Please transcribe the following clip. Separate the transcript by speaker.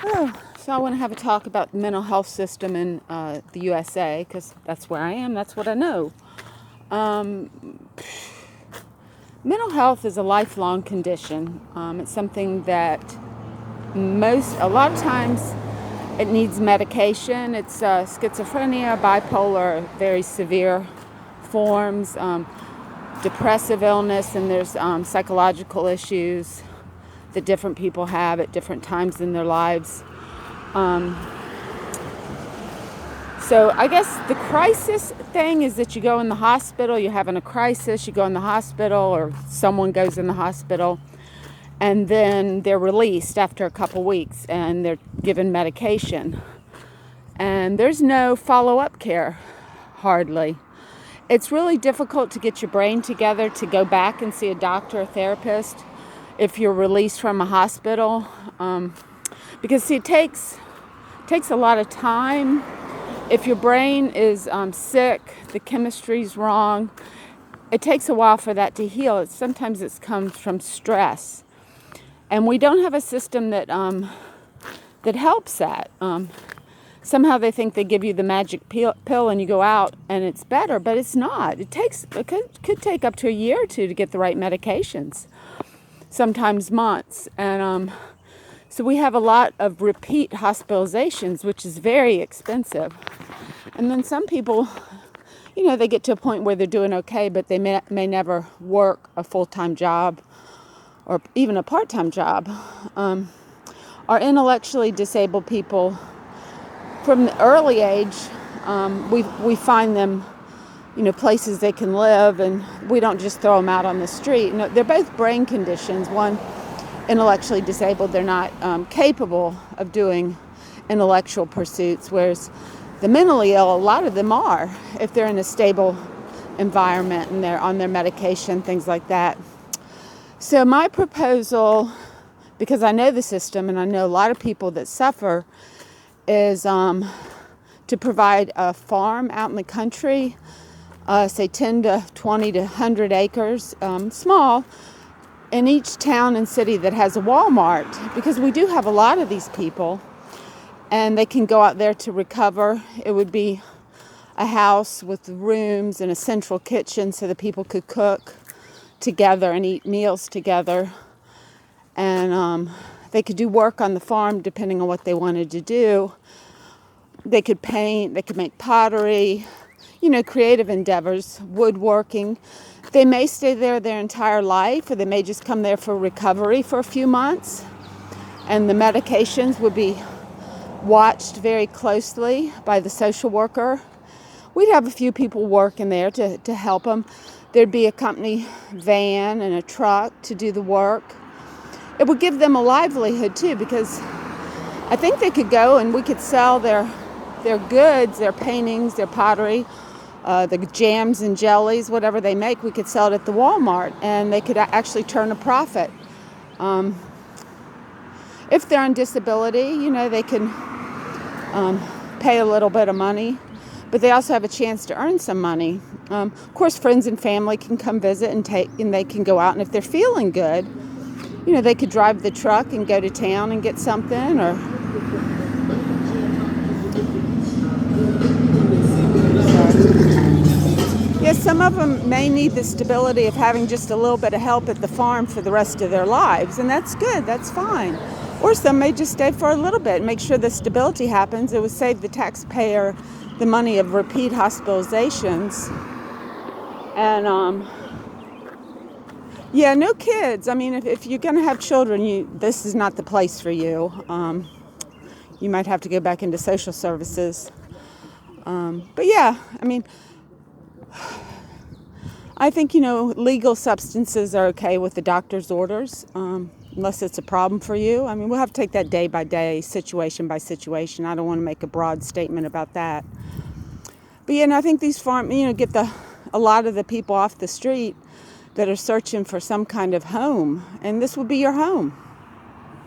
Speaker 1: Oh, so I want to have a talk about the mental health system in the USA because that's where I am. That's what I know. Um, Mental health is a lifelong condition. It's something that a lot of times it needs medication. It's schizophrenia, bipolar, very severe forms, depressive illness, and there's psychological issues that different people have at different times in their lives. Um, so I guess the crisis thing is that you go in the hospital, you're having a crisis, you go in the hospital, or someone goes in the hospital, and then they're released after a couple weeks and they're given medication. And there's no follow-up care, hardly. It's really difficult to get your brain together to go back and see a doctor or therapist if you're released from a hospital. Because see, it takes a lot of time. If your brain is sick, the chemistry's wrong, it takes a while for that to heal. Sometimes it comes from stress. And we don't have a system that helps that. Somehow they think they give you the magic pill and you go out and it's better, but it's not. It could take up to a year or two to get the right medications, sometimes months. And so we have a lot of repeat hospitalizations, which is very expensive. And then some people, they get to a point where they're doing okay, but they may never work a full-time job or even a part-time job. Our intellectually disabled people, from the early age, we find them, places they can live, and we don't just throw them out on the street. They're both brain conditions. One, intellectually disabled, they're not capable of doing intellectual pursuits, whereas the mentally ill, a lot of them are, if they're in a stable environment and they're on their medication, things like that. So my proposal, because I know the system and I know a lot of people that suffer, is to provide a farm out in the country, say 10 to 20 to 100 acres, small, in each town and city that has a Walmart, because we do have a lot of these people, and they can go out there to recover. It would be a house with rooms and a central kitchen so that people could cook together and eat meals together, and they could do work on the farm depending on what they wanted to do. They could paint, they could make pottery, creative endeavors, woodworking. They may stay there their entire life, or they may just come there for recovery for a few months. And the medications would be watched very closely by the social worker. We'd have a few people working there to help them. There'd be a company van and a truck to do the work. It would give them a livelihood too, because I think they could go and we could sell their goods, their paintings, their pottery, the jams and jellies, whatever they make, we could sell it at the Walmart, and they could actually turn a profit. If they're on disability, they can pay a little bit of money, but they also have a chance to earn some money. Of course, friends and family can come visit and they can go out, and if they're feeling good, they could drive the truck and go to town and get something, or yes, some of them may need the stability of having just a little bit of help at the farm for the rest of their lives, and that's good, that's fine. Or some may just stay for a little bit and make sure the stability happens. It would save the taxpayer the money of repeat hospitalizations. And no kids. I mean, if you're going to have children, this is not the place for you. You might have to go back into social services. But yeah, I mean, I think, legal substances are okay with the doctor's orders, unless it's a problem for you. I mean, we'll have to take that day by day, situation by situation. I don't want to make a broad statement about that. But, I think these get a lot of the people off the street that are searching for some kind of home, and this would be your home.